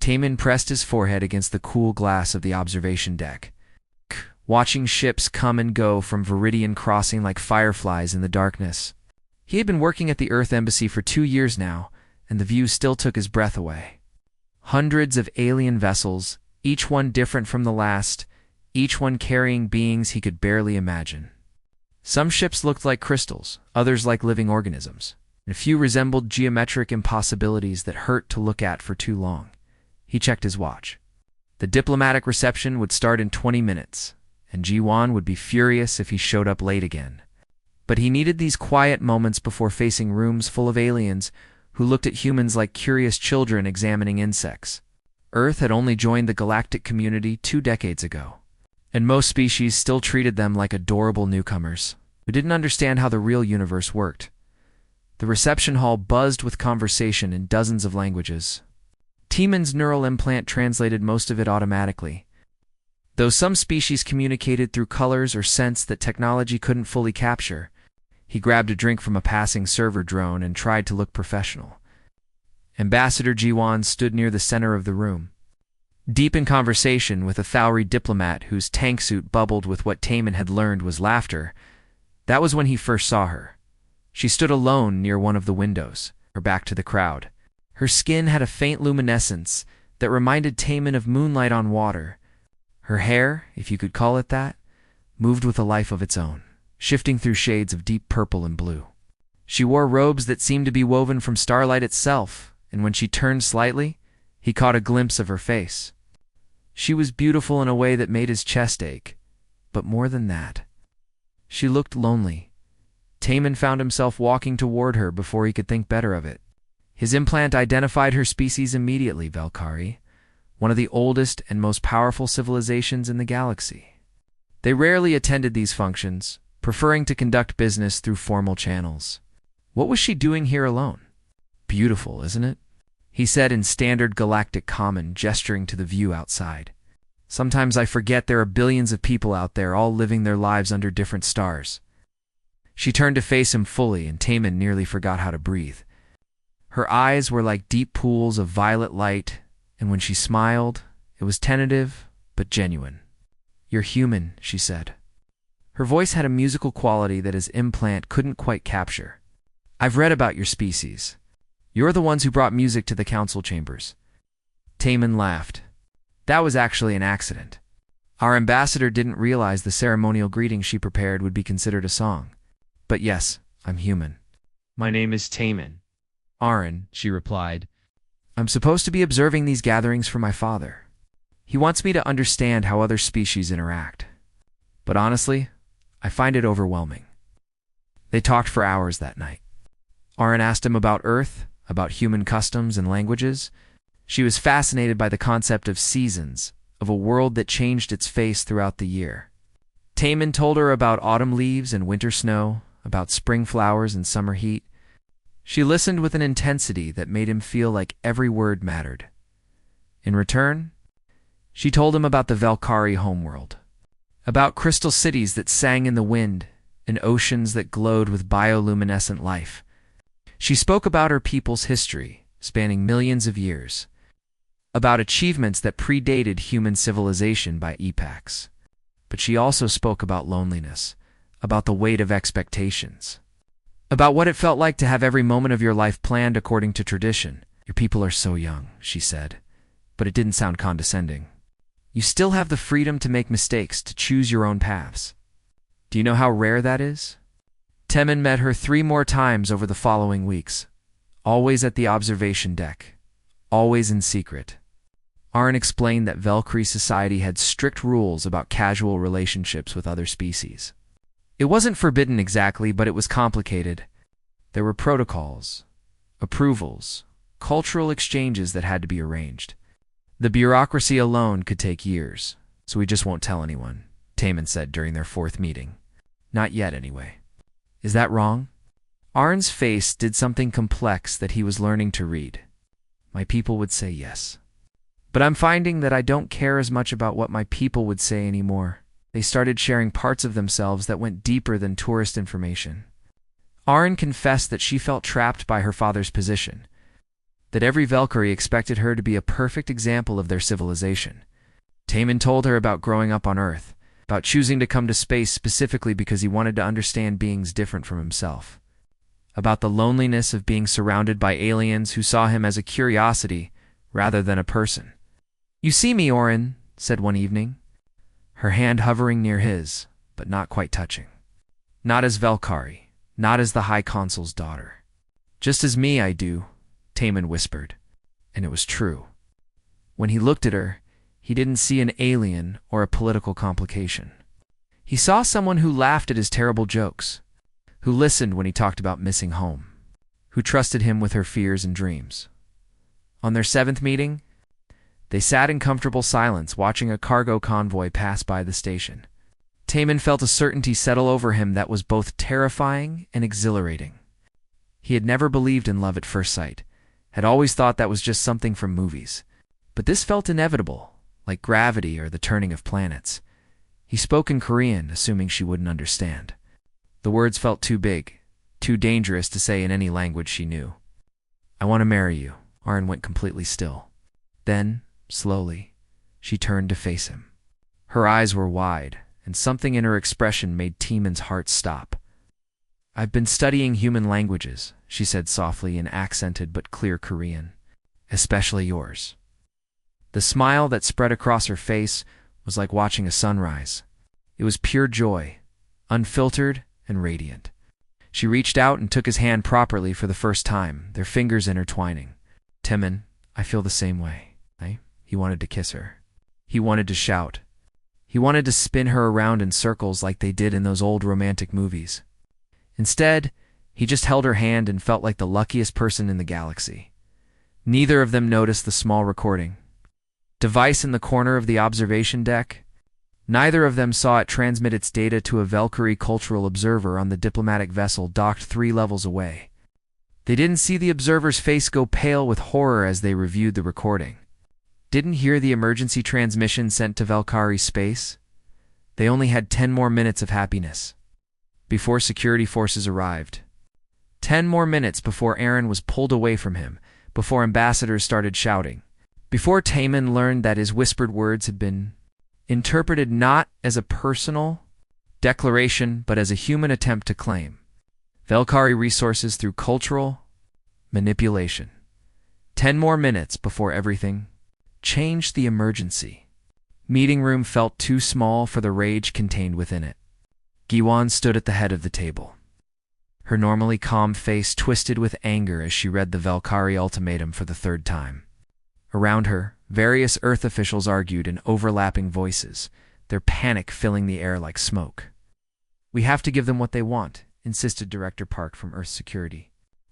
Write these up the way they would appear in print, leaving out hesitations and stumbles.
Taman pressed his forehead against the cool glass of the observation deck, watching ships come and go from Viridian Crossing like fireflies in the darkness. He had been working at the Earth Embassy for 2 years now, and the view still took his breath away. Hundreds of alien vessels, each one different from the last, each one carrying beings he could barely imagine. Some ships looked like crystals, others like living organisms, and a few resembled geometric impossibilities that hurt to look at for too long. He checked his watch. The diplomatic reception would start in 20 minutes, and Ji-Wan would be furious if he showed up late again. But he needed these quiet moments before facing rooms full of aliens who looked at humans like curious children examining insects. Earth had only joined the galactic community 2 decades ago, and most species still treated them like adorable newcomers who didn't understand how the real universe worked. The reception hall buzzed with conversation in dozens of languages. Taman's neural implant translated most of it automatically. Though some species communicated through colors or scents that technology couldn't fully capture, he grabbed a drink from a passing server drone and tried to look professional. Ambassador Ji-Wan stood near the center of the room, deep in conversation with a Thauri diplomat whose tank suit bubbled with what Taman had learned was laughter. That was when he first saw her. She stood alone near one of the windows, her back to the crowd. Her skin had a faint luminescence that reminded Taman of moonlight on water. Her hair, if you could call it that, moved with a life of its own, shifting through shades of deep purple and blue. She wore robes that seemed to be woven from starlight itself, and when she turned slightly, he caught a glimpse of her face. She was beautiful in a way that made his chest ache, but more than that, she looked lonely. Taman found himself walking toward her before he could think better of it. His implant identified her species immediately, Valkyrie, one of the oldest and most powerful civilizations in the galaxy. They rarely attended these functions, preferring to conduct business through formal channels. What was she doing here alone? Beautiful, isn't it? He said in standard galactic common, gesturing to the view outside. Sometimes I forget there are billions of people out there all living their lives under different stars. She turned to face him fully, and Taman nearly forgot how to breathe. Her eyes were like deep pools of violet light, and when she smiled, it was tentative but genuine. "You're human," she said. Her voice had a musical quality that his implant couldn't quite capture. "I've read about your species. You're the ones who brought music to the council chambers." Taman laughed. "That was actually an accident. Our ambassador didn't realize the ceremonial greeting she prepared would be considered a song. But yes, I'm human." "My name is Taman." "Aaron," she replied. "I'm supposed to be observing these gatherings for my father. He wants me to understand how other species interact. But honestly, I find it overwhelming." They talked for hours that night. Aaron asked him about Earth, about human customs and languages. She was fascinated by the concept of seasons, of a world that changed its face throughout the year. Taman told her about autumn leaves and winter snow, about spring flowers and summer heat. She listened with an intensity that made him feel like every word mattered. In return, she told him about the Valkyrie homeworld, about crystal cities that sang in the wind and oceans that glowed with bioluminescent life. She spoke about her people's history, spanning millions of years, about achievements that predated human civilization by epochs. But she also spoke about loneliness, about the weight of expectations, about what it felt like to have every moment of your life planned according to tradition. "Your people are so young," she said, but it didn't sound condescending. "You still have the freedom to make mistakes, to choose your own paths. Do you know how rare that is?" Taman met her 3 more times over the following weeks, always at the observation deck, always in secret. Aaron explained that Valkyrie society had strict rules about casual relationships with other species. It wasn't forbidden exactly, but it was complicated. There were protocols, approvals, cultural exchanges that had to be arranged. The bureaucracy alone could take years, so we just won't tell anyone, Taman said during their 4th meeting. "Not yet, anyway." "Is that wrong?" Aaron's face did something complex that he was learning to read. "My people would say yes. But I'm finding that I don't care as much about what my people would say anymore. They started sharing parts of themselves that went deeper than tourist information." Aaron confessed that she felt trapped by her father's position. that every Valkyrie expected her to be a perfect example of their civilization. Taman told her about growing up on Earth, about choosing to come to space specifically because he wanted to understand beings different from himself, about the loneliness of being surrounded by aliens who saw him as a curiosity rather than a person. "You see me, Orin," said one evening, her hand hovering near his, but not quite touching. "Not as Valkyrie, not as the High Consul's daughter. Just as me, I do," Taman whispered, and it was true. When he looked at her, he didn't see an alien or a political complication. He saw someone who laughed at his terrible jokes, who listened when he talked about missing home, who trusted him with her fears and dreams. On their 7th meeting, they sat in comfortable silence watching a cargo convoy pass by the station. Taman felt a certainty settle over him that was both terrifying and exhilarating. He had never believed in love at first sight, had always thought that was just something from movies. But this felt inevitable, like gravity or the turning of planets. He spoke in Korean, assuming she wouldn't understand. The words felt too big, too dangerous to say in any language she knew. "I want to marry you." Arn went completely still. Then, slowly, she turned to face him. Her eyes were wide, and something in her expression made Taman's heart stop. "I've been studying human languages," she said softly in accented but clear Korean. "Especially yours." The smile that spread across her face was like watching a sunrise. It was pure joy, unfiltered and radiant. She reached out and took his hand properly for the first time, their fingers intertwining. "Taman, I feel the same way." He wanted to kiss her. He wanted to shout. He wanted to spin her around in circles like they did in those old romantic movies. Instead, he just held her hand and felt like the luckiest person in the galaxy. Neither of them noticed the small recording device in the corner of the observation deck. Neither of them saw it transmit its data to a Valkyrie cultural observer on the diplomatic vessel docked 3 levels away. They didn't see the observer's face go pale with horror as they reviewed the recording. Didn't hear the emergency transmission sent to Valkyrie space. They only had 10 more minutes of happiness before security forces arrived. 10 more minutes before Aaron was pulled away from him, before ambassadors started shouting, before Taman learned that his whispered words had been interpreted not as a personal declaration but as a human attempt to claim Valkyrie resources through cultural manipulation. 10 more minutes before everything changed. The emergency meeting room felt too small for the rage contained within it. Giwan stood at the head of the table. Her normally calm face twisted with anger as she read the Valkyrie ultimatum for the 3rd time. Around her, various Earth officials argued in overlapping voices, their panic filling the air like smoke. "We have to give them what they want," insisted Director Park from Earth Security.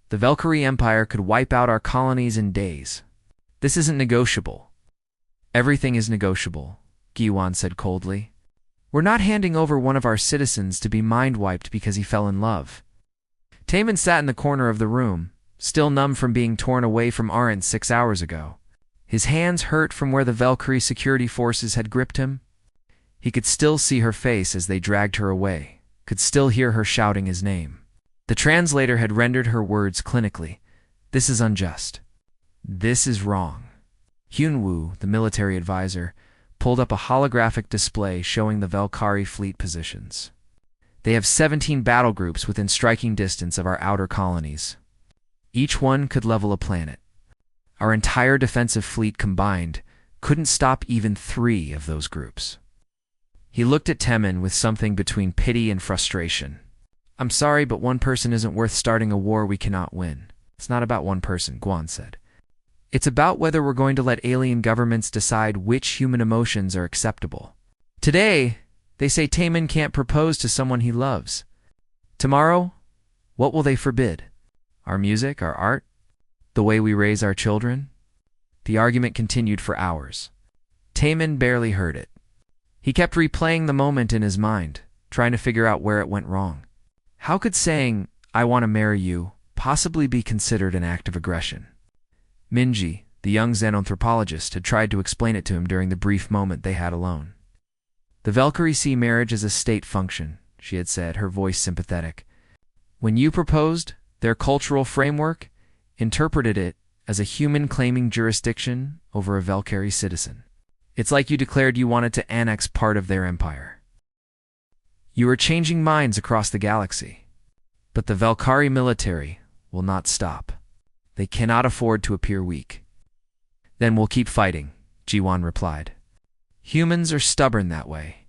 "The Valkyrie Empire could wipe out our colonies in days. This isn't negotiable." "Everything is negotiable," Giwan said coldly. "We're not handing over one of our citizens to be mind-wiped because he fell in love." Taman sat in the corner of the room, still numb from being torn away from Arendt 6 hours ago. His hands hurt from where the Valkyrie security forces had gripped him. He could still see her face as they dragged her away, could still hear her shouting his name. The translator had rendered her words clinically. "This is unjust. This is wrong." Hyunwoo, the military advisor, pulled up a holographic display showing the Valkyrie fleet positions. "They have 17 battle groups within striking distance of our outer colonies. Each one could level a planet. Our entire defensive fleet combined couldn't stop even 3 of those groups." He looked at Taman with something between pity and frustration. "I'm sorry, but one person isn't worth starting a war we cannot win." "It's not about one person," Guan said. "It's about whether we're going to let alien governments decide which human emotions are acceptable. Today, they say Taman can't propose to someone he loves. Tomorrow, what will they forbid? Our music, our art, the way we raise our children?" The argument continued for hours. Taman barely heard it. He kept replaying the moment in his mind, trying to figure out where it went wrong. How could saying, "I want to marry you," possibly be considered an act of aggression? Minji, the young xenanthropologist, had tried to explain it to him during the brief moment they had alone. "The Valkyrie see marriage as a state function," she had said, her voice sympathetic. "When you proposed, their cultural framework interpreted it as a human claiming jurisdiction over a Valkyrie citizen. It's like you declared you wanted to annex part of their empire. You are changing minds across the galaxy. But the Valkyrie military will not stop. They cannot afford to appear weak. Then we'll keep fighting, Jiwan replied. Humans are stubborn that way.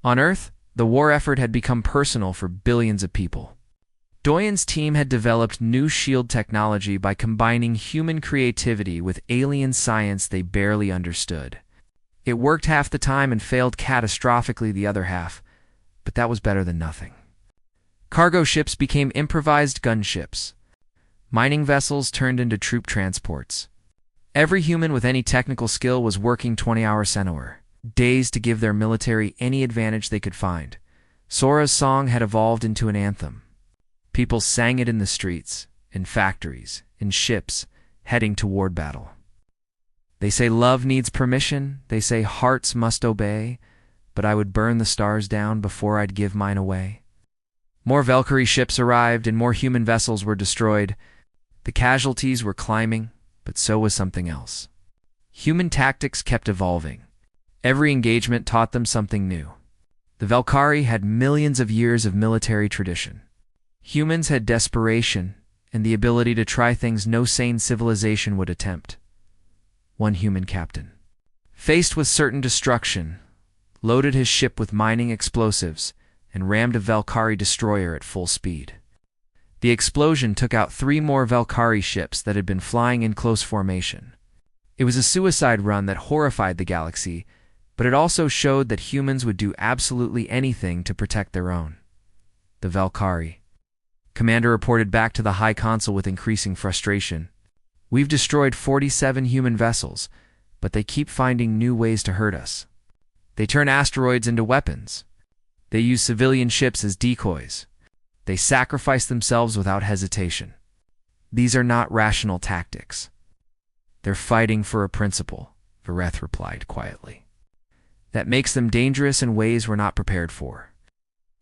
On Earth, the war effort had become personal for billions of people. Doyen's team had developed new shield technology by combining human creativity with alien science they barely understood. It worked half the time and failed catastrophically the other half, but that was better than nothing. Cargo ships became improvised gunships. Mining vessels turned into troop transports. Every human with any technical skill was working 20-hour centaur, days to give their military any advantage they could find. Sora's song had evolved into an anthem. People sang it in the streets, in factories, in ships, heading toward battle. They say love needs permission, they say hearts must obey, but I would burn the stars down before I'd give mine away. More Valkyrie ships arrived and more human vessels were destroyed. The casualties were climbing, but so was something else. Human tactics kept evolving. Every engagement taught them something new. The Valkyrie had millions of years of military tradition. Humans had desperation and the ability to try things no sane civilization would attempt. One human captain, faced with certain destruction, loaded his ship with mining explosives and rammed a Valkyrie destroyer at full speed. The explosion took out 3 more Valkyrie ships that had been flying in close formation. It was a suicide run that horrified the galaxy, but it also showed that humans would do absolutely anything to protect their own. The Valkyrie. Commander reported back to the High Consul with increasing frustration. We've destroyed 47 human vessels, but they keep finding new ways to hurt us. They turn asteroids into weapons. They use civilian ships as decoys. They sacrifice themselves without hesitation. These are not rational tactics. They're fighting for a principle, Vareth replied quietly. That makes them dangerous in ways we're not prepared for.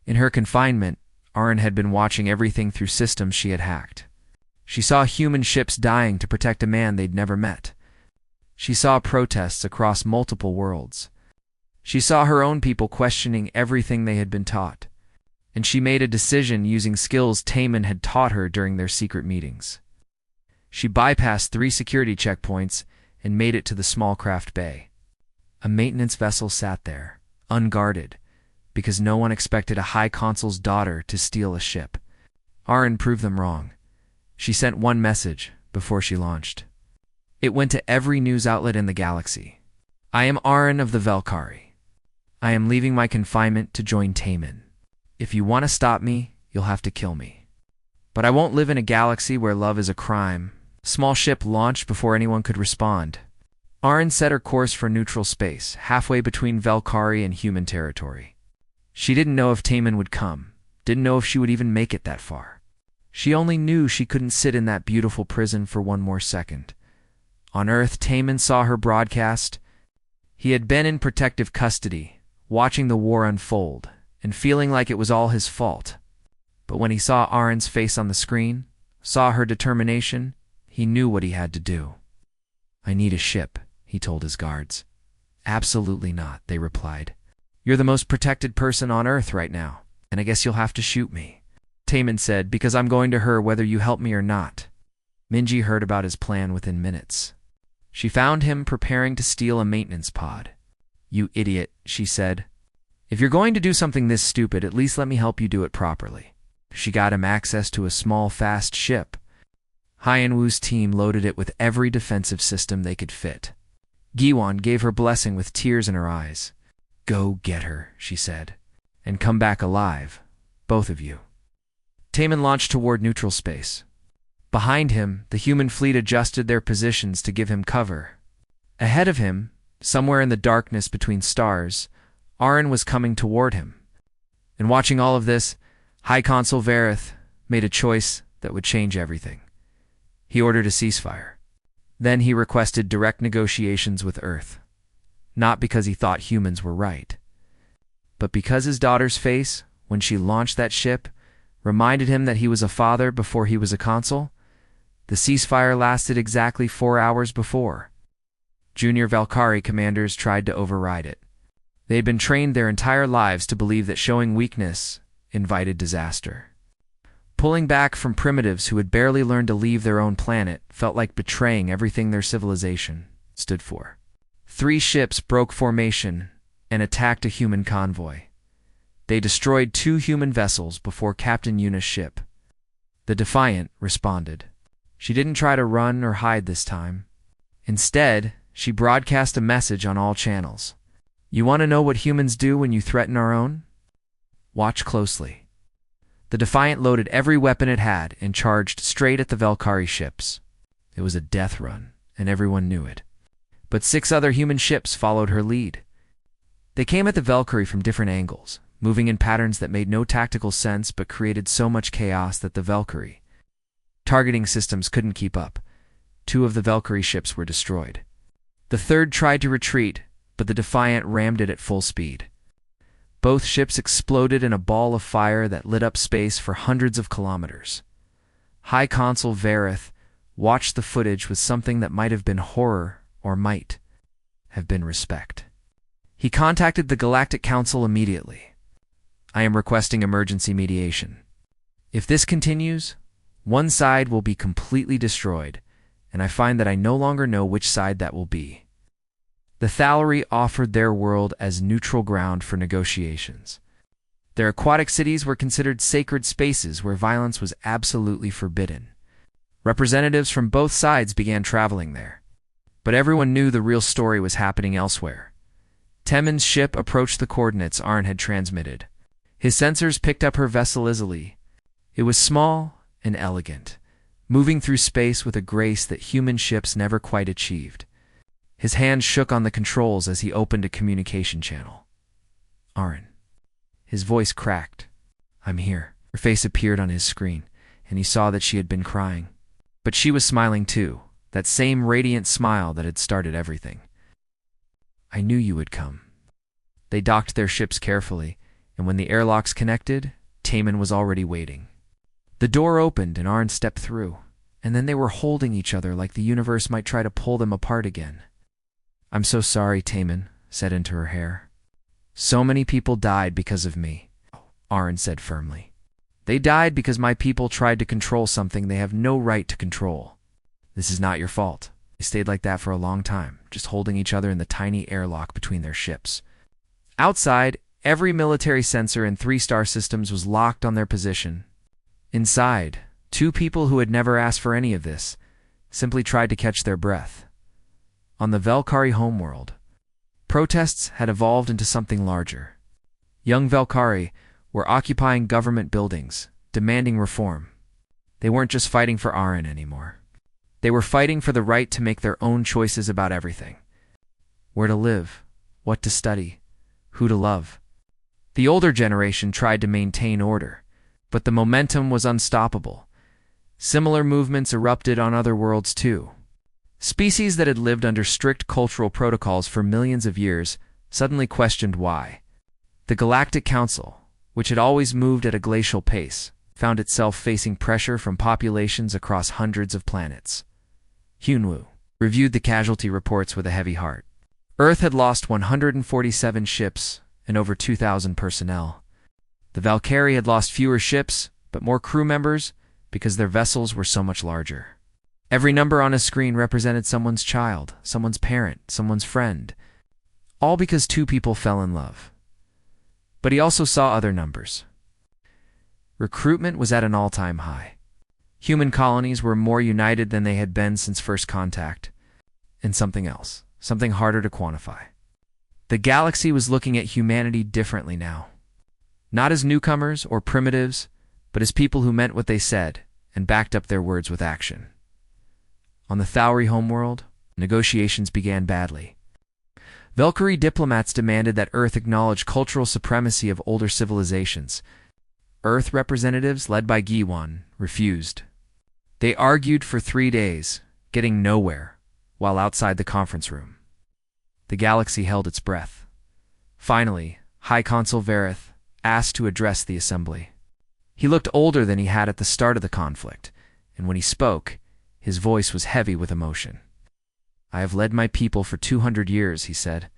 In her confinement, Arn had been watching everything through systems she had hacked. She saw human ships dying to protect a man they'd never met. She saw protests across multiple worlds. She saw her own people questioning everything they had been taught. And she made a decision using skills Taman had taught her during their secret meetings. She bypassed 3 security checkpoints and made it to the small craft bay. A maintenance vessel sat there, unguarded, because no one expected a High Consul's daughter to steal a ship. Arn proved them wrong. She sent one message before she launched. It went to every news outlet in the galaxy. I am Arn of the Valkyrie. I am leaving my confinement to join Taman. If you want to stop me, you'll have to kill me. But I won't live in a galaxy where love is a crime. Small ship launched before anyone could respond. Arn set her course for neutral space, halfway between Valkyrie and human territory. She didn't know if Taman would come, didn't know if she would even make it that far. She only knew she couldn't sit in that beautiful prison for one more second. On Earth, Taman saw her broadcast. He had been in protective custody, watching the war unfold, and feeling like it was all his fault. But when he saw Arn's face on the screen, saw her determination, he knew what he had to do. I need a ship, he told his guards. Absolutely not, they replied. You're the most protected person on Earth right now, and I guess you'll have to shoot me. Taman said, because I'm going to her whether you help me or not. Minji heard about his plan within minutes. She found him preparing to steal a maintenance pod. You idiot, she said. If you're going to do something this stupid, at least let me help you do it properly. She got him access to a small, fast ship. Hyenwoo's team loaded it with every defensive system they could fit. Giwan gave her blessing with tears in her eyes. Go get her, she said, and come back alive, both of you. Taman launched toward neutral space. Behind him, the human fleet adjusted their positions to give him cover. Ahead of him, somewhere in the darkness between stars, Arn was coming toward him. And watching all of this, High Consul Vareth made a choice that would change everything. He ordered a ceasefire. Then he requested direct negotiations with Earth. Not because he thought humans were right, but because his daughter's face, when she launched that ship, reminded him that he was a father before he was a consul. The ceasefire lasted exactly 4 hours before. Junior Valkyrie commanders tried to override it. They had been trained their entire lives to believe that showing weakness invited disaster. Pulling back from primitives who had barely learned to leave their own planet felt like betraying everything their civilization stood for. 3 ships broke formation and attacked a human convoy. They destroyed 2 human vessels before Captain Yuna's ship. The Defiant responded. She didn't try to run or hide this time. Instead, she broadcast a message on all channels. You want to know what humans do when you threaten our own? Watch closely. The Defiant loaded every weapon it had and charged straight at the Valkyrie ships. It was a death run, and everyone knew it. But 6 other human ships followed her lead. They came at the Valkyrie from different angles, moving in patterns that made no tactical sense but created so much chaos that the Valkyrie targeting systems couldn't keep up. 2 of the Valkyrie ships were destroyed. The third tried to retreat, but the Defiant rammed it at full speed. Both ships exploded in a ball of fire that lit up space for hundreds of kilometers. High Consul Vareth watched the footage with something that might have been horror or might have been respect. He contacted the Galactic Council immediately. I am requesting emergency mediation. If this continues, one side will be completely destroyed, and I find that I no longer know which side that will be. The Thalari offered their world as neutral ground for negotiations. Their aquatic cities were considered sacred spaces where violence was absolutely forbidden. Representatives from both sides began traveling there. But everyone knew the real story was happening elsewhere. Temin's ship approached the coordinates Arn had transmitted. His sensors picked up her vessel easily. It was small and elegant, moving through space with a grace that human ships never quite achieved. His hand shook on the controls as he opened a communication channel. Arn. His voice cracked. I'm here. Her face appeared on his screen, and he saw that she had been crying. But she was smiling too, that same radiant smile that had started everything. I knew you would come. They docked their ships carefully, and when the airlocks connected, Taman was already waiting. The door opened and Arn stepped through, and then they were holding each other like the universe might try to pull them apart again. I'm so sorry, Taman said into her hair. So many people died because of me, Arn said firmly. They died because my people tried to control something they have no right to control. This is not your fault. They stayed like that for a long time, just holding each other in the tiny airlock between their ships. Outside, every military sensor in 3-star systems was locked on their position. Inside, 2 people who had never asked for any of this simply tried to catch their breath. On the Valkyrie homeworld, protests had evolved into something larger. Young Valkyrie were occupying government buildings, demanding reform. They weren't just fighting for Arn anymore. They were fighting for the right to make their own choices about everything. Where to live, what to study, who to love. The older generation tried to maintain order, but the momentum was unstoppable. Similar movements erupted on other worlds too. Species that had lived under strict cultural protocols for millions of years suddenly questioned why. The Galactic Council, which had always moved at a glacial pace, found itself facing pressure from populations across hundreds of planets. Hyunwoo reviewed the casualty reports with a heavy heart. Earth had lost 147 ships and over 2,000 personnel. The Valkyrie had lost fewer ships, but more crew members because their vessels were so much larger. Every number on a screen represented someone's child, someone's parent, someone's friend, all because 2 people fell in love. But he also saw other numbers. Recruitment was at an all-time high. Human colonies were more united than they had been since first contact. And something else, something harder to quantify. The galaxy was looking at humanity differently now. Not as newcomers or primitives, but as people who meant what they said and backed up their words with action. On the Thalari homeworld, negotiations began badly. Valkyrie diplomats demanded that Earth acknowledge cultural supremacy of older civilizations. Earth representatives, led by Giwan, refused. They argued for 3 days, getting nowhere, while outside the conference room. The galaxy held its breath. Finally, High Consul Vareth asked to address the assembly. He looked older than he had at the start of the conflict, and when he spoke, His voice was heavy with emotion. "I have led my people for 200 years," he said.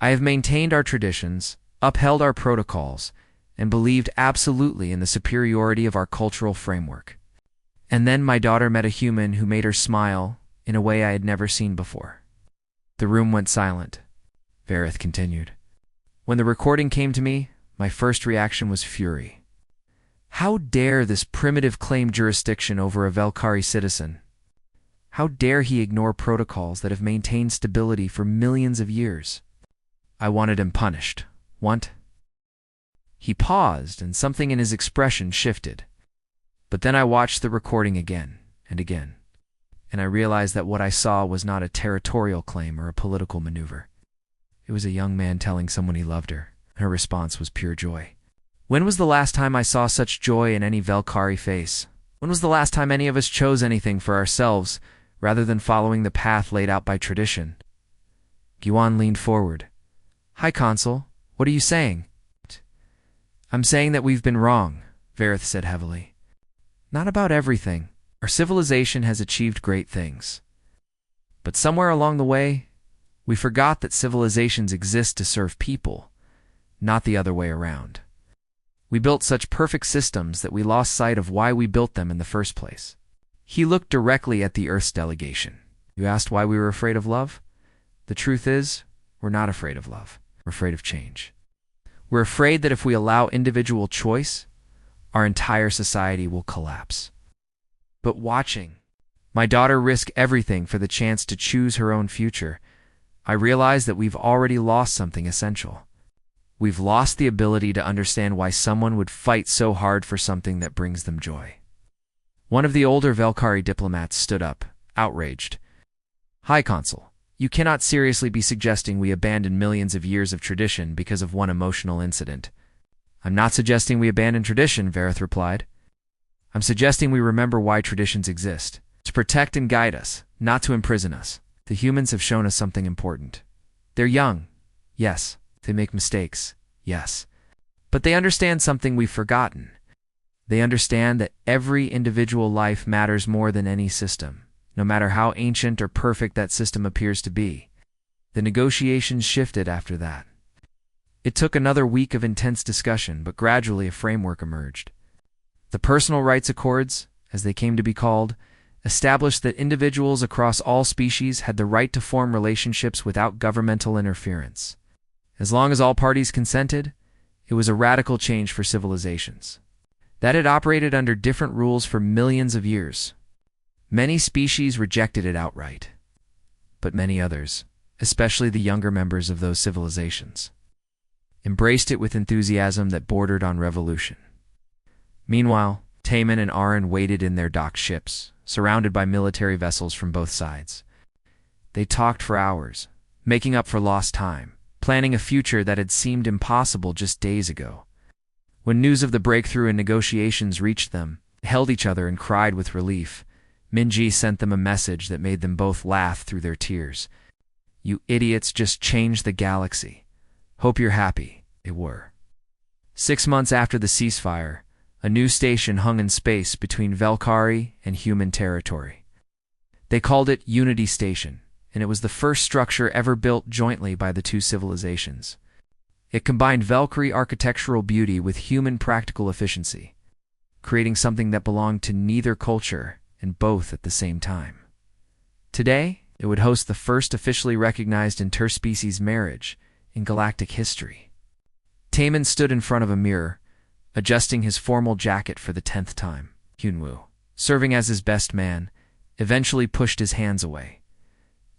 "I have maintained our traditions, upheld our protocols, and believed absolutely in the superiority of our cultural framework. And then my daughter met a human who made her smile in a way I had never seen before." The room went silent. Vareth continued. "When the recording came to me, my first reaction was fury. How dare this primitive claim jurisdiction over a Velkari citizen? How dare he ignore protocols that have maintained stability for millions of years? I wanted him punished. Want?" He paused, and something in his expression shifted. But then I watched the recording again and again, and I realized that what I saw was not a territorial claim or a political maneuver. It was a young man telling someone he loved her, and her response was pure joy. When was the last time I saw such joy in any Velkari face? When was the last time any of us chose anything for ourselves rather than following the path laid out by tradition? Guan leaned forward. "Hi, Consul. What are you saying?" "I'm saying that we've been wrong," Vareth said heavily. "Not about everything. Our civilization has achieved great things. But somewhere along the way, we forgot that civilizations exist to serve people, not the other way around. We built such perfect systems that we lost sight of why we built them in the first place." He looked directly at the Earth's delegation. "You asked why we were afraid of love? The truth is, we're not afraid of love. We're afraid of change. We're afraid that if we allow individual choice, our entire society will collapse. But watching my daughter risk everything for the chance to choose her own future, I realize that we've already lost something essential. We've lost the ability to understand why someone would fight so hard for something that brings them joy." One of the older Velkari diplomats stood up, outraged. "Hi, Consul. You cannot seriously be suggesting we abandon millions of years of tradition because of one emotional incident." "I'm not suggesting we abandon tradition," Vareth replied. "I'm suggesting we remember why traditions exist. To protect and guide us, not to imprison us. The humans have shown us something important. They're young, yes. They make mistakes, yes. But they understand something we've forgotten. They understand that every individual life matters more than any system, no matter how ancient or perfect that system appears to be." The negotiations shifted after that. It took another week of intense discussion, but gradually a framework emerged. The Personal Rights Accords, as they came to be called, established that individuals across all species had the right to form relationships without governmental interference. As long as all parties consented, it was a radical change for civilizations that had operated under different rules for millions of years. Many species rejected it outright, but many others, especially the younger members of those civilizations, embraced it with enthusiasm that bordered on revolution. Meanwhile, Taman and Aaron waited in their docked ships, surrounded by military vessels from both sides. They talked for hours, making up for lost time, planning a future that had seemed impossible just days ago. When news of the breakthrough in negotiations reached them, they held each other and cried with relief. Minji sent them a message that made them both laugh through their tears. "You idiots just changed the galaxy. Hope you're happy." They were. 6 months after the ceasefire, a new station hung in space between Velkari and human territory. They called it Unity Station, and it was the first structure ever built jointly by the two civilizations. It combined Velkari architectural beauty with human practical efficiency, creating something that belonged to neither culture and both at the same time. Today, it would host the first officially recognized interspecies marriage in galactic history. Taman stood in front of a mirror, adjusting his formal jacket for the 10th time. Hyunwoo, serving as his best man, eventually pushed his hands away.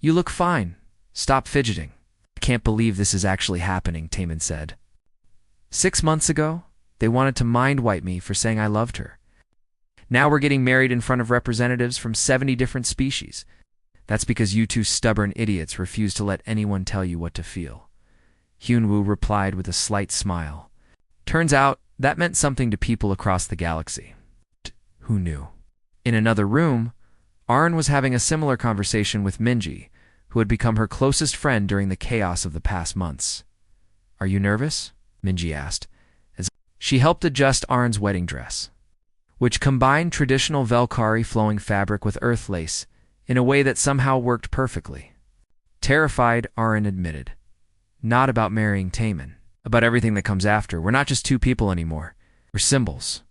"You look fine. Stop fidgeting." "I can't believe this is actually happening," Taman said. 6 months ago, they wanted to mind-wipe me for saying I loved her. Now we're getting married in front of representatives from 70 different species. That's because you two stubborn idiots refuse to let anyone tell you what to feel." Hyunwoo replied with a slight smile. Turns out, that meant something to people across the galaxy. Who knew? In another room, Arn was having a similar conversation with Minji, who had become her closest friend during the chaos of the past months. "Are you nervous?" Minji asked, as she helped adjust Arn's wedding dress. which combined traditional Velkari flowing fabric with earth lace in a way that somehow worked perfectly. Terrified, Arin admitted, "Not about marrying Taman, about everything that comes after. We're not just two people anymore. We're symbols.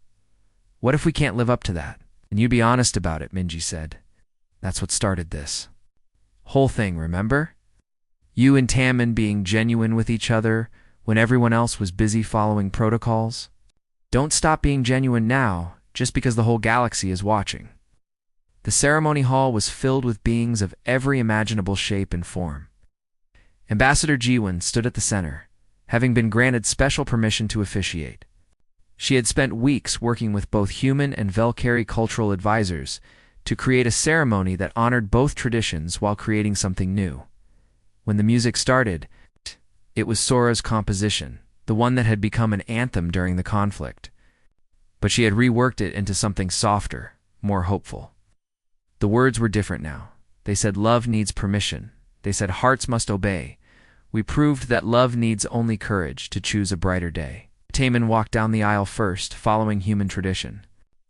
What if we can't live up to that?" "And you be honest about it," Minji said. "That's what started this whole thing, remember? You and Taman being genuine with each other when everyone else was busy following protocols. Don't stop being genuine now, just because the whole galaxy is watching." The ceremony hall was filled with beings of every imaginable shape and form. Ambassador Jiwon stood at the center, having been granted special permission to officiate. She had spent weeks working with both human and Velkari cultural advisors to create a ceremony that honored both traditions while creating something new. When the music started, it was Sora's composition, the one that had become an anthem during the conflict. But she had reworked it into something softer, more hopeful. The words were different now. They said love needs permission. They said hearts must obey. We proved that love needs only courage to choose a brighter day. Taman walked down the aisle first, following human tradition.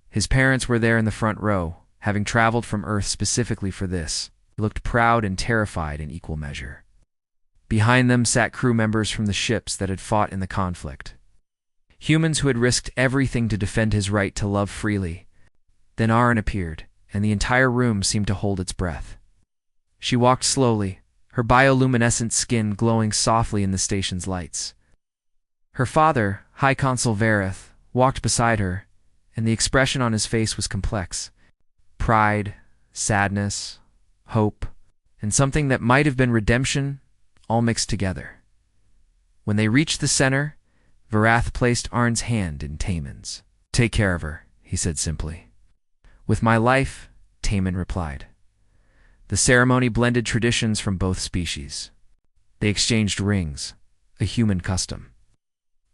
His parents were there in the front row, having traveled from Earth specifically for this. He looked proud and terrified in equal measure. Behind them sat crew members from the ships that had fought in the conflict. Humans who had risked everything to defend his right to love freely. Then Arin appeared, and the entire room seemed to hold its breath. She walked slowly, her bioluminescent skin glowing softly in the station's lights. Her father, High Consul Vareth, walked beside her, and the expression on his face was complex. Pride, sadness, hope, and something that might have been redemption, all mixed together. When they reached the center, Varath placed Arin's hand in Taman's. "Take care of her," he said simply. "With my life," Taman replied. The ceremony blended traditions from both species. They exchanged rings, a human custom.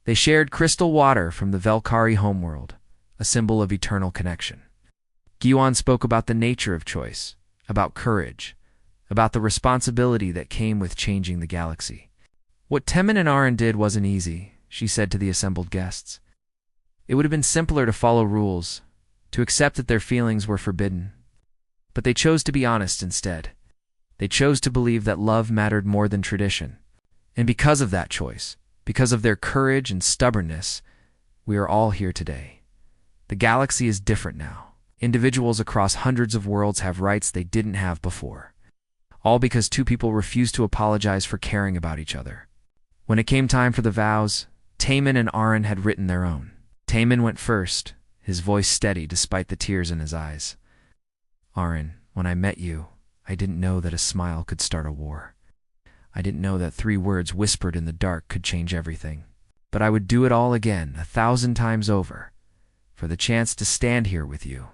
They shared crystal water from the Velkari homeworld, a symbol of eternal connection. Giwan spoke about the nature of choice, about courage, about the responsibility that came with changing the galaxy. "What Taman and Arin did wasn't easy," she said to the assembled guests. "It would have been simpler to follow rules, to accept that their feelings were forbidden. But they chose to be honest instead. They chose to believe that love mattered more than tradition. And because of that choice, because of their courage and stubbornness, we are all here today. The galaxy is different now. Individuals across hundreds of worlds have rights they didn't have before. All because two people refused to apologize for caring about each other." When it came time for the vows, Taman and Arin had written their own. Taman went first, his voice steady despite the tears in his eyes. "Arin, when I met you, I didn't know that a smile could start a war. I didn't know that 3 words whispered in the dark could change everything. But I would do it all again, 1,000 times over, for the chance to stand here with you.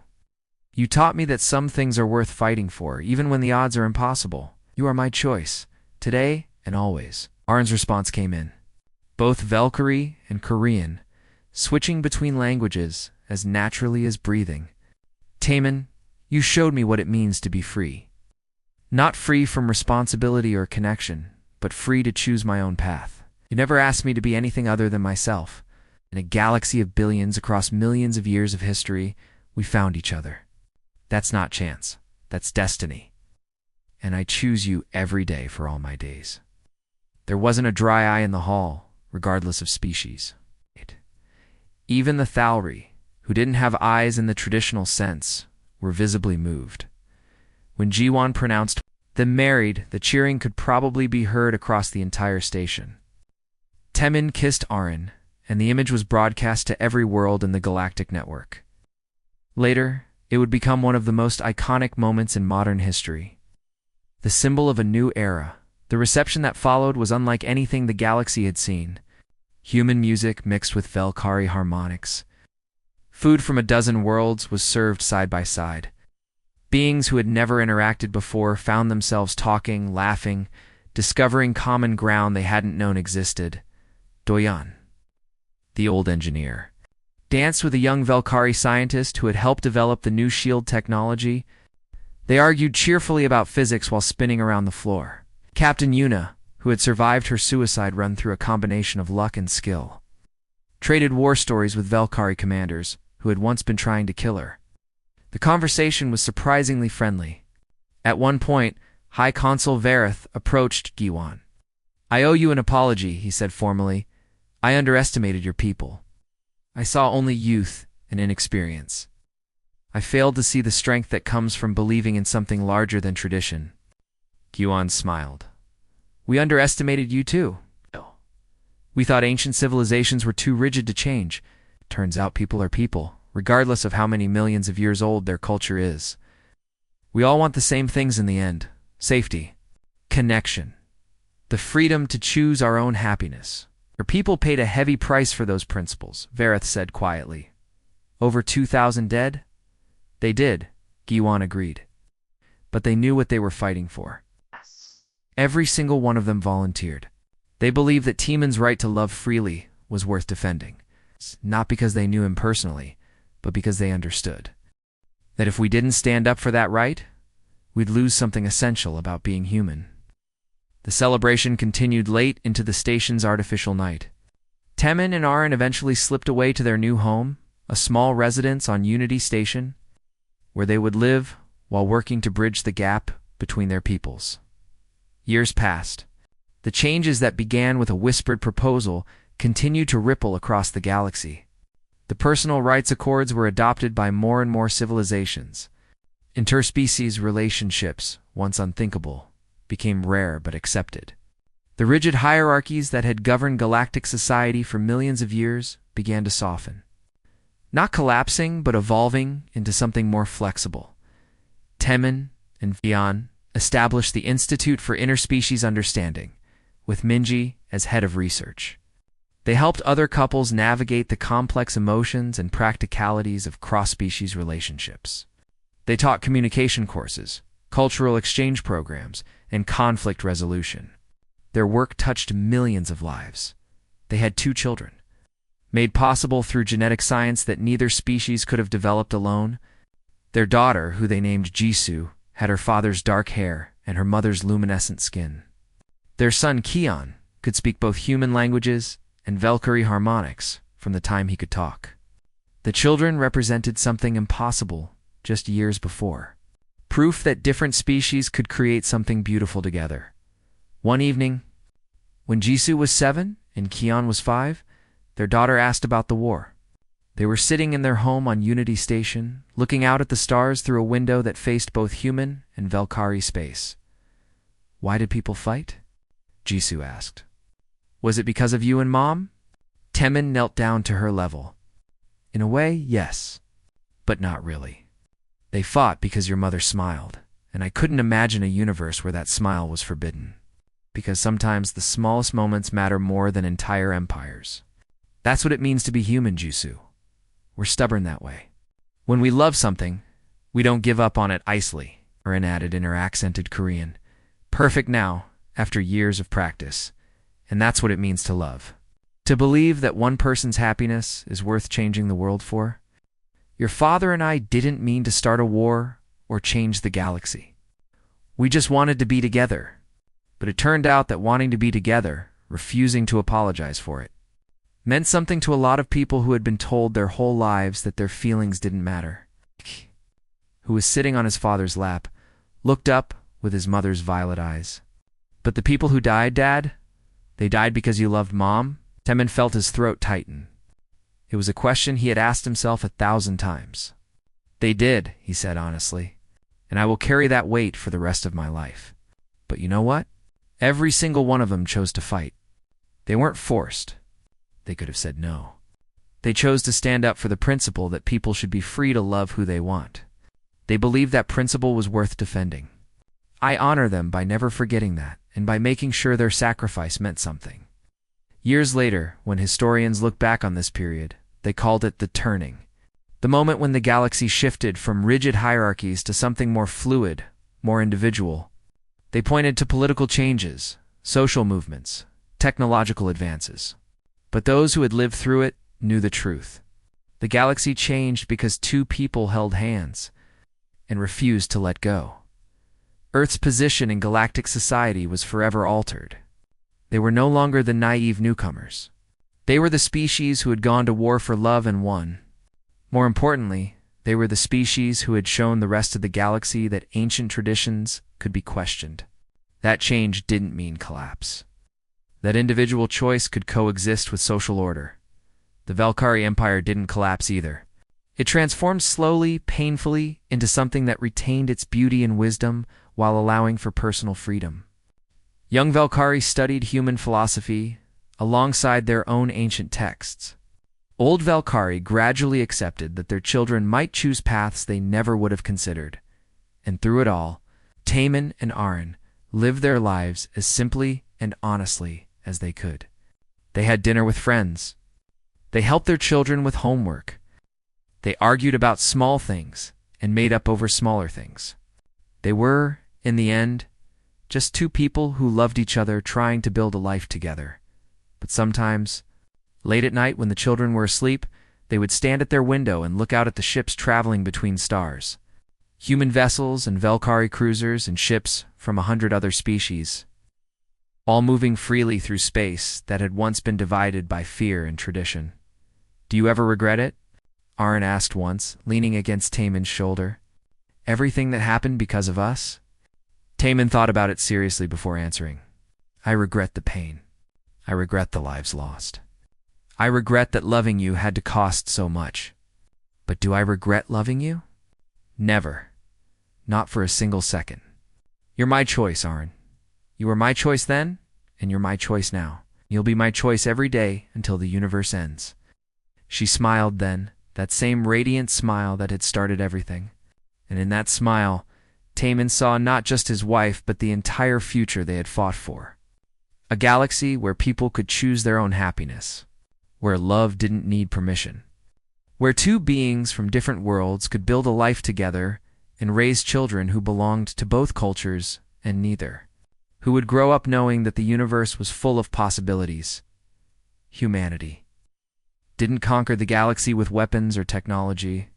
You taught me that some things are worth fighting for, even when the odds are impossible. You are my choice, today and always." Arin's response came in, both Velkari and Korean, switching between languages as naturally as breathing. "Taman, you showed me what it means to be free. Not free from responsibility or connection, but free to choose my own path. You never asked me to be anything other than myself. In a galaxy of billions across millions of years of history, we found each other. That's not chance. That's destiny. And I choose you every day for all my days." There wasn't a dry eye in the hall, regardless of species. Even the Thalri, who didn't have eyes in the traditional sense, were visibly moved. When Jiwan pronounced them married, the cheering could probably be heard across the entire station. Taman kissed Arin, and the image was broadcast to every world in the galactic network. Later, it would become one of the most iconic moments in modern history. The symbol of a new era. The reception that followed was unlike anything the galaxy had seen. Human music mixed with Velkari harmonics. Food from a dozen worlds was served side by side. Beings who had never interacted before found themselves talking, laughing, discovering common ground they hadn't known existed. Doyan, the old engineer, danced with a young Velkari scientist who had helped develop the new shield technology. They argued cheerfully about physics while spinning around the floor. Captain Yuna, who had survived her suicide run through a combination of luck and skill, traded war stories with Velkari commanders, who had once been trying to kill her. The conversation was surprisingly friendly. At one point, High Consul Vareth approached Giwan. "I owe you an apology," he said formally. "I underestimated your people. I saw only youth and inexperience. I failed to see the strength that comes from believing in something larger than tradition." Giwan smiled. "We underestimated you too. We thought ancient civilizations were too rigid to change. Turns out people are people, regardless of how many millions of years old their culture is. We all want the same things in the end: safety, connection, the freedom to choose our own happiness. Your people paid a heavy price for those principles," Vareth said quietly. "Over 2,000 dead?" "They did," Giwan agreed. "But they knew what they were fighting for. Every single one of them volunteered. They believed that Timon's right to love freely was worth defending, not because they knew him personally, but because they understood that if we didn't stand up for that right, we'd lose something essential about being human." The celebration continued late into the station's artificial night. Temin and Aaron eventually slipped away to their new home, a small residence on Unity Station, where they would live while working to bridge the gap between their peoples. Years passed. The changes that began with a whispered proposal continued to ripple across the galaxy. The personal rights accords were adopted by more and more civilizations. Interspecies relationships, once unthinkable, became rare but accepted. The rigid hierarchies that had governed galactic society for millions of years began to soften. Not collapsing, but evolving into something more flexible. Temin and Vian established the Institute for Interspecies Understanding, with Minji as head of research. They helped other couples navigate the complex emotions and practicalities of cross-species relationships. They taught communication courses, cultural exchange programs, and conflict resolution. Their work touched millions of lives. They had 2 children, made possible through genetic science that neither species could have developed alone. Their daughter, who they named Jisoo, had her father's dark hair and her mother's luminescent skin. Their son Kion could speak both human languages and Valkyrie harmonics from the time he could talk. The children represented something impossible just years before. Proof that different species could create something beautiful together. One evening, when Jisoo was 7 and Kion was 5, their daughter asked about the war. They were sitting in their home on Unity Station, looking out at the stars through a window that faced both human and Valkyrie space. "Why did people fight?" Jisoo asked. "Was it because of you and Mom?" Temin knelt down to her level. "In a way, yes, but not really. They fought because your mother smiled, and I couldn't imagine a universe where that smile was forbidden. Because sometimes the smallest moments matter more than entire empires. That's what it means to be human, Jisoo. We're stubborn that way. When we love something, we don't give up on it icily," Erin added in her accented Korean. "Perfect now, after years of practice. And that's what it means to love. To believe that one person's happiness is worth changing the world for. Your father and I didn't mean to start a war or change the galaxy. We just wanted to be together. But it turned out that wanting to be together, refusing to apologize for it, meant something to a lot of people who had been told their whole lives that their feelings didn't matter." Who was sitting on his father's lap, looked up with his mother's violet eyes. "But the people who died, Dad? They died because you loved Mom?" Temin felt his throat tighten. It was a question he had asked himself 1,000 times. "They did," he said honestly, "and I will carry that weight for the rest of my life. But you know what? Every single one of them chose to fight. They weren't forced. They could have said no. They chose to stand up for the principle that people should be free to love who they want. They believed that principle was worth defending. I honor them by never forgetting that, and by making sure their sacrifice meant something." Years later, when historians look back on this period, they called it the turning. The moment when the galaxy shifted from rigid hierarchies to something more fluid, more individual. They pointed to political changes, social movements, technological advances. But those who had lived through it knew the truth. The galaxy changed because 2 people held hands and refused to let go. Earth's position in galactic society was forever altered. They were no longer the naive newcomers. They were the species who had gone to war for love and won. More importantly, they were the species who had shown the rest of the galaxy that ancient traditions could be questioned. That change didn't mean collapse. That individual choice could coexist with social order. The Valkyrie Empire didn't collapse either. It transformed slowly, painfully, into something that retained its beauty and wisdom while allowing for personal freedom. Young Valkyrie studied human philosophy alongside their own ancient texts. Old Valkyrie gradually accepted that their children might choose paths they never would have considered. And through it all, Taman and Aaron lived their lives as simply and honestly as they could. They had dinner with friends. They helped their children with homework. They argued about small things and made up over smaller things. They were, in the end, just two people who loved each other trying to build a life together. But sometimes, late at night when the children were asleep, they would stand at their window and look out at the ships traveling between stars. Human vessels and Valkyrie cruisers and ships from 100 other species, all moving freely through space that had once been divided by fear and tradition. "Do you ever regret it?" Aaron asked once, leaning against Taman's shoulder. "Everything that happened because of us?" Taman thought about it seriously before answering. "I regret the pain. I regret the lives lost. I regret that loving you had to cost so much. But do I regret loving you? Never. Not for a single second. You're my choice, Aaron. You were my choice then, and you're my choice now. You'll be my choice every day until the universe ends." She smiled then, that same radiant smile that had started everything. And in that smile, Taman saw not just his wife, but the entire future they had fought for. A galaxy where people could choose their own happiness, where love didn't need permission, where two beings from different worlds could build a life together and raise children who belonged to both cultures and neither, who would grow up knowing that the universe was full of possibilities. Humanity didn't conquer the galaxy with weapons or technology.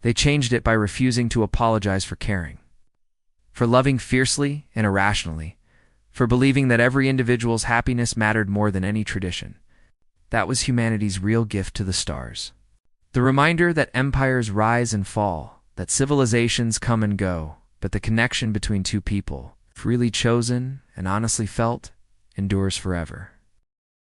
They changed it by refusing to apologize for caring, for loving fiercely and irrationally, for believing that every individual's happiness mattered more than any tradition. That was humanity's real gift to the stars. The reminder that empires rise and fall, that civilizations come and go, but the connection between two people, freely chosen and honestly felt, endures forever.